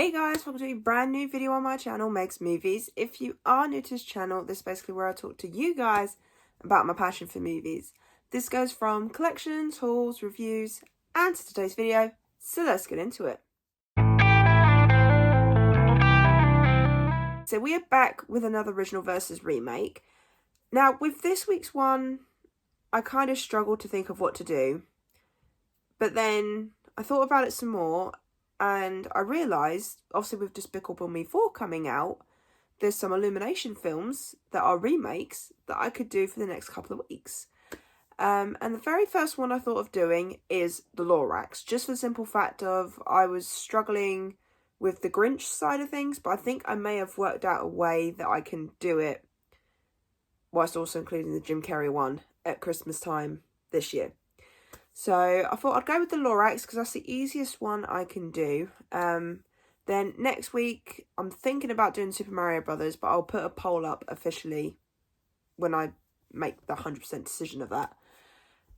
Hey guys, welcome to a brand new video on my channel, Meg's Movies. If you are new to this channel, this is basically where I talk to you guys about my passion for movies. This goes from collections, hauls, reviews, and to today's video, so let's get into it. So we are back with another original versus remake. Now, with this week's one, I kind of struggled to think of what to do. But then I thought about it some more, and I realised, obviously with Despicable Me 4 coming out, there's some Illumination films that are remakes that I could do for the next couple of weeks. And the very first one I thought of doing is the Lorax, just for the simple fact of I was struggling with the Grinch side of things, but I think I may have worked out a way that I can do it whilst also including the Jim Carrey one at Christmas time this year. So I thought I'd go with the Lorax because that's the easiest one I can do. Then next week, I'm thinking about doing Super Mario Brothers, but I'll put a poll up officially when I make the 100% decision of that.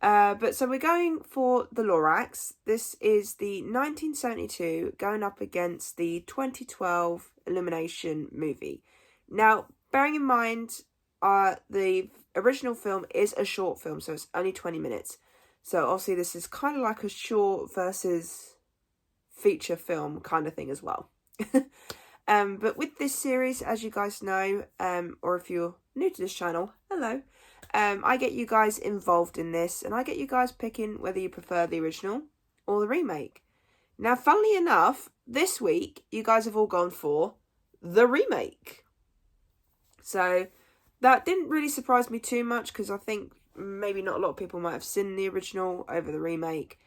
But so we're going for the Lorax. This is the 1972 going up against the 2012 Illumination movie. Now, bearing in mind, the original film is a short film, so it's only 20 minutes. So obviously this is kind of like a short versus feature film kind of thing as well. But with this series, as you guys know, or if you're new to this channel, hello. I get you guys involved in this, and I get you guys picking whether you prefer the original or the remake. Now, funnily enough, this week, you guys have all gone for the remake. So that didn't really surprise me too much, because I think maybe not a lot of people might have seen the original over the remake.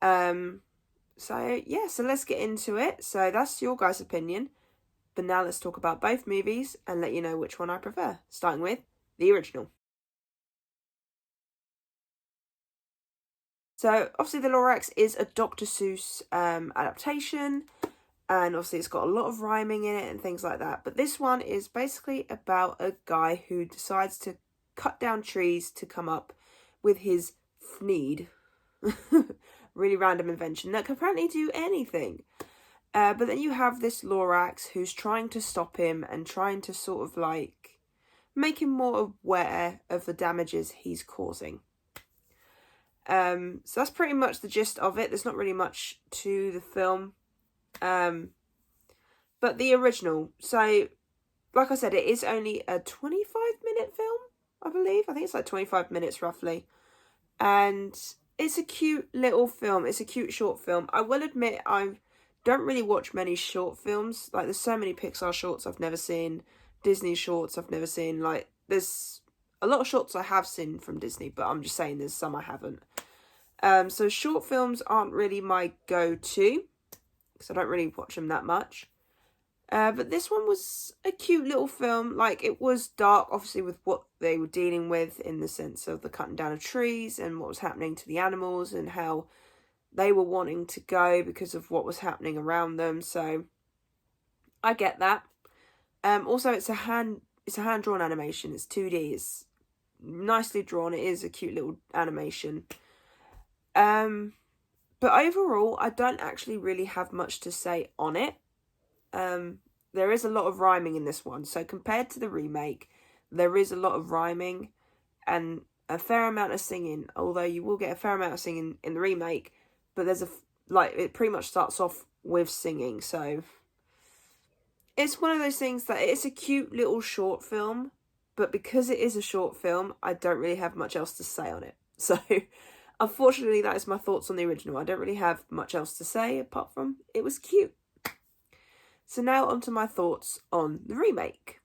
So yeah, so let's get into it. So that's your guys' opinion. But now let's talk about both movies and let you know which one I prefer. Starting with the original. So obviously the Lorax is a Dr. Seuss adaptation. And obviously it's got a lot of rhyming in it and things like that. But this one is basically about a guy who decides to cut down trees to come up with his fneed. Really random invention that can apparently do anything. But then you have this Lorax who's trying to stop him and trying to sort of like make him more aware of the damages he's causing. So that's pretty much the gist of it. There's not really much to the film. But the original, so like I said, it is only a 25-minute film, I believe. I think it's like 25 minutes roughly. And it's a cute little film. It's a cute short film. I will admit I don't really watch many short films. Like, there's so many Pixar shorts I've never seen. Disney shorts I've never seen. Like, there's a lot of shorts I have seen from Disney, but I'm just saying there's some I haven't. So short films aren't really my go-to, because I don't really watch them that much. But this one was a cute little film. Like, it was dark, obviously, with what they were dealing with in the sense of the cutting down of trees and what was happening to the animals and how they were wanting to go because of what was happening around them. So I get that. Also, it's a hand-drawn animation. It's 2D. It's nicely drawn. It is a cute little animation. But overall, I don't actually really have much to say on it. There is a lot of rhyming in this one. So compared to the remake, there is a lot of rhyming and a fair amount of singing. Although you will get a fair amount of singing in the remake, but there's it pretty much starts off with singing. So it's one of those things that it's a cute little short film, but because it is a short film, I don't really have much else to say on it. So unfortunately, that is my thoughts on the original. I don't really have much else to say apart from it was cute. So now on to my thoughts on the remake.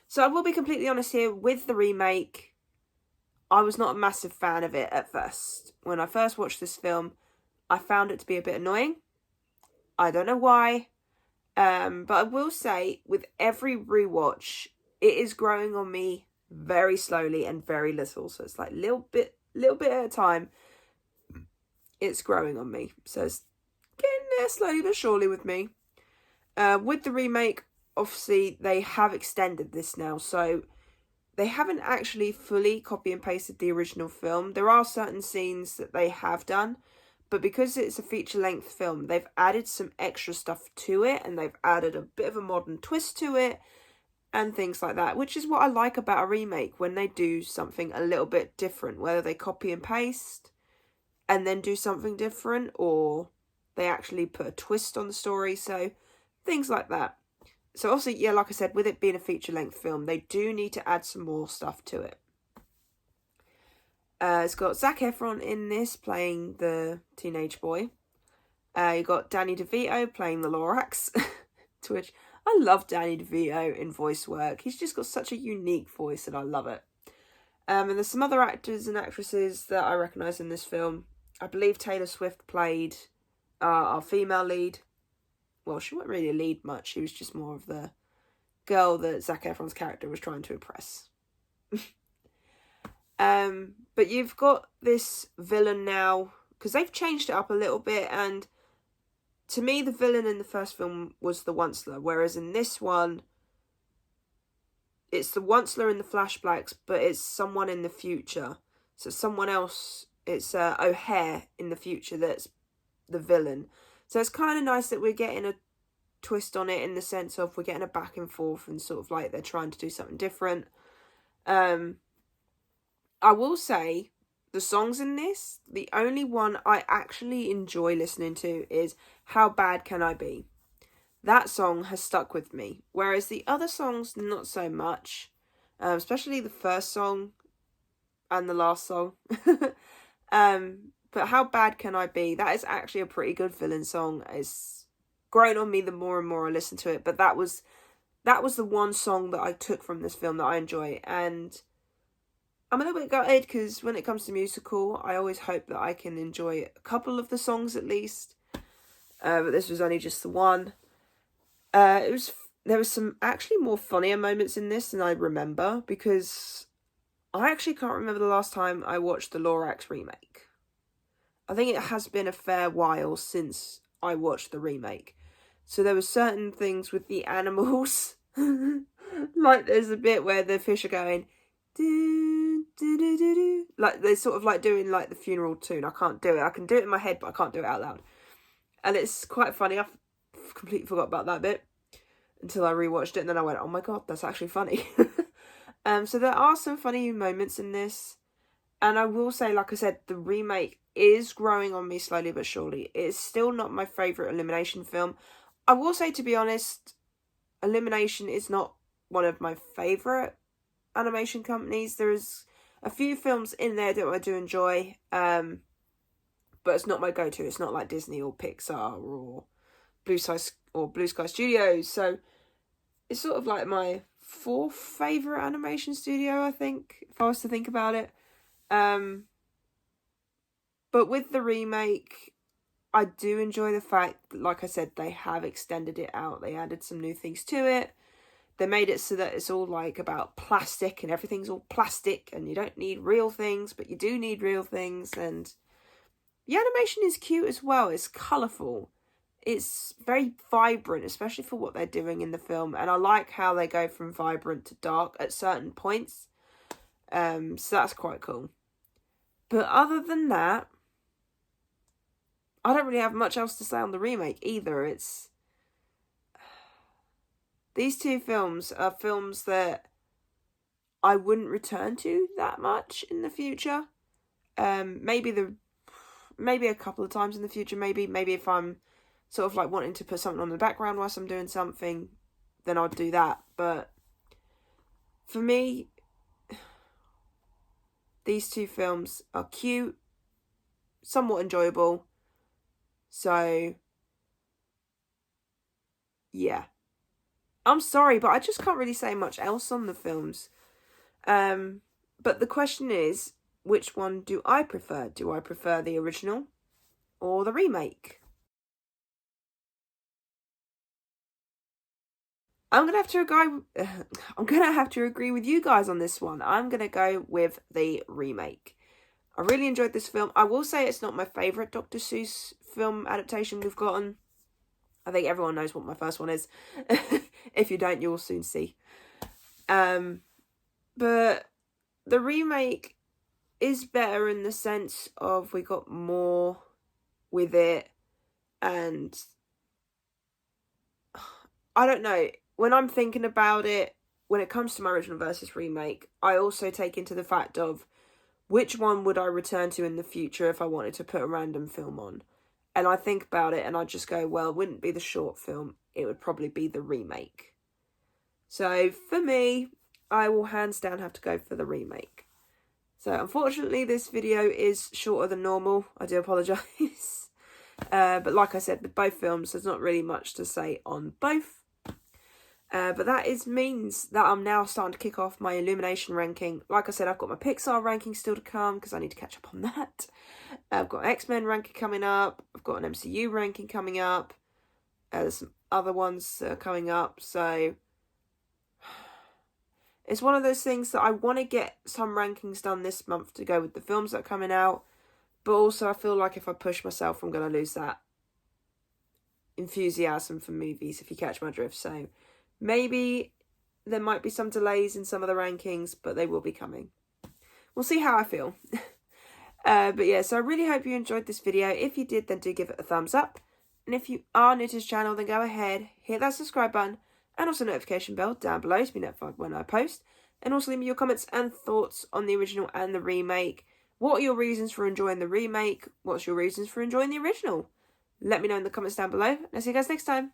So I will be completely honest here, with the remake, I was not a massive fan of it at first. When I first watched this film, I found it to be a bit annoying. I don't know why. But I will say, with every rewatch, it is growing on me very slowly and very little. So it's like little bit at a time. It's growing on me. So it's getting there slowly but surely with me. With the remake, obviously, they have extended this now. So they haven't actually fully copy and pasted the original film. There are certain scenes that they have done, but because it's a feature-length film, they've added some extra stuff to it, and they've added a bit of a modern twist to it, and things like that, which is what I like about a remake, when they do something a little bit different, whether they copy and paste and then do something different, or they actually put a twist on the story, so things like that. So obviously, yeah, like I said, with it being a feature-length film, they do need to add some more stuff to it. It's got Zac Efron in this, playing the teenage boy. You got Danny DeVito playing the Lorax, to which I love Danny DeVito in voice work. He's just got such a unique voice, and I love it. And there's some other actors and actresses that I recognise in this film. I believe Taylor Swift played our female lead. Well, she wasn't really a lead much. She was just more of the girl that Zac Efron's character was trying to impress. But you've got this villain now, because they've changed it up a little bit, and to me, the villain in the first film was the Onceler, whereas in this one, it's the Onceler in the flashbacks, but it's someone in the future. So someone else, it's O'Hare in the future that's the villain. So it's kind of nice that we're getting a twist on it, in the sense of we're getting a back and forth, and sort of like they're trying to do something different. I will say, the songs in this, the only one I actually enjoy listening to is How Bad Can I Be? That song has stuck with me, whereas the other songs, not so much. Especially the first song and the last song. But How Bad Can I Be? That is actually a pretty good villain song. It's grown on me the more and more I listen to it, but that was the one song that I took from this film that I enjoy, and I'm a little bit gutted, because when it comes to musical, I always hope that I can enjoy a couple of the songs at least. But this was only just the one. There was some actually more funnier moments in this than I remember, because I actually can't remember the last time I watched the Lorax remake. I think it has been a fair while since I watched the remake. So there were certain things with the animals. Like there's a bit where the fish are going, do, do, do, do, do. Like they're sort of like doing like the funeral tune. I can't do it. I can do it in my head, but I can't do it out loud. And it's quite funny. I've completely forgot about that bit until I rewatched it, and then I went, oh my god, that's actually funny. So there are some funny moments in this. And I will say, like I said, the remake is growing on me slowly but surely. It's still not my favourite Illumination film. I will say, to be honest, Illumination is not one of my favourite animation companies. There's a few films in there that I do enjoy, but it's not my go-to. It's not like Disney or Pixar or Blue Sky Studios. So it's sort of like my fourth favourite animation studio, I think, if I was to think about it. But with the remake, I do enjoy the fact that, like I said, they have extended it out. They added some new things to it. They made it so that it's all like about plastic, and everything's all plastic, and you don't need real things, but you do need real things. And the animation is cute as well. It's colourful. It's very vibrant, especially for what they're doing in the film. And I like how they go from vibrant to dark at certain points. So that's quite cool. But other than that, I don't really have much else to say on the remake either. These two films are films that I wouldn't return to that much in the future. Maybe a couple of times in the future. Maybe if I'm sort of like wanting to put something on the background whilst I'm doing something, then I'll do that. But for me, these two films are cute, somewhat enjoyable. So, yeah. I'm sorry, but I just can't really say much else on the films. But the question is, which one do I prefer? Do I prefer the original or the remake? I'm gonna have to agree with you guys on this one. I'm gonna go with the remake. I really enjoyed this film. I will say it's not my favourite Dr. Seuss film adaptation we've gotten. I think everyone knows what my first one is. If you don't, you'll soon see. But But the remake is better in the sense of we got more with it, and I don't know, when I'm thinking about it, when it comes to my original versus remake, I also take into the fact of which one would I return to in the future if I wanted to put a random film on. And I think about it and I just go, well, it wouldn't be the short film, it would probably be the remake. So for me, I will hands down have to go for the remake. So unfortunately, this video is shorter than normal. I do apologise. But like I said, with both films, there's not really much to say on both. But that means that I'm now starting to kick off my Illumination ranking. Like I said, I've got my Pixar ranking still to come because I need to catch up on that. I've got X-Men ranking coming up. I've got an MCU ranking coming up. There's some other ones coming up. So it's one of those things that I want to get some rankings done this month to go with the films that are coming out. But also I feel like if I push myself, I'm going to lose that enthusiasm for movies, if you catch my drift. So maybe there might be some delays in some of the rankings, but they will be coming. We'll see how I feel. But yeah, so I really hope you enjoyed this video. If you did, then do give it a thumbs up. And if you are new to this channel, then go ahead, hit that subscribe button, and also notification bell down below to be notified when I post. And also leave me your comments and thoughts on the original and the remake. What are your reasons for enjoying the remake? What's your reasons for enjoying the original? Let me know in the comments down below. And I'll see you guys next time.